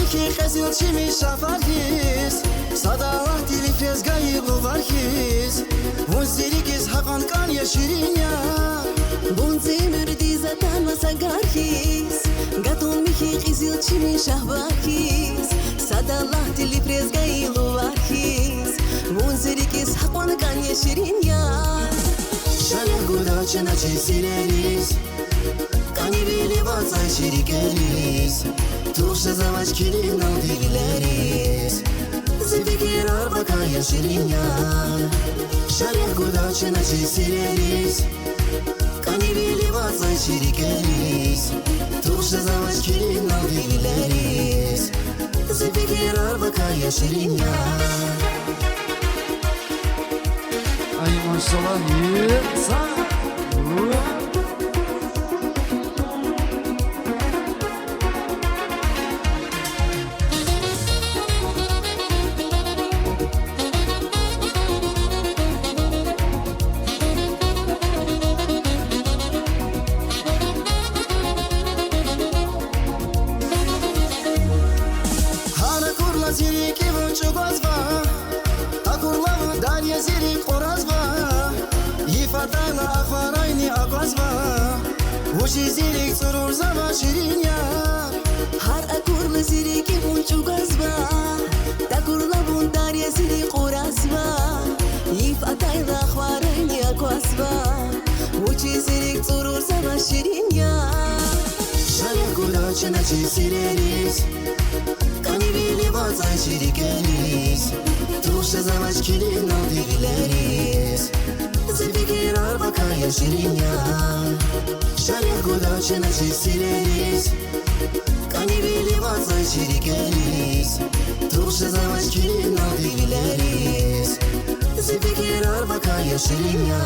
میکی خسیل چی می شفاکیس صداوه دیلی فزگایی غوارکیس ون زیریکیس حقان کان یا شیرینیا بون زمردی زدن و سگارکیس گاتون میکی خسیل چی می شفاکیس صداوه دیلی فزگایی غوارکیس ون زیریکیس حقان کان یا شیرینیا شاله گودا چنا چی سیلیس کانی بیلی واسه شیریکلیس توش زواج کلی نو دیلیس زفکر آربکا یا شیرینیا شاله گودا چنا چی سیلیس کانی بیلی واسه شیریکلیس توش زواج کلی نو دیلیس زفکر آربکا یا شیرینیا Ay maşallah sağ. Hana kurla ziri ki bu çugazva Akurla darya ziri qorazva Yifatana akvarayni akvazva Vuşi ziri surur zava şirinya هر اکور لزیری که بون چوگازبا تکور لبون داریا زیری قرازبا یف اتای داخوارنی اکوازبا وچی زیری تورور زبا شیرینیا Şaya kura çana çi sileris Kani bili vaza şirikelis Tuşa zavaş kili no divileris Zifikir arbaka ya şirinya Şaya kura çana çi sileris Kani bili vaza şirikelis Tuşa zavaş kili no divileris Zifikir arbaka ya şirinya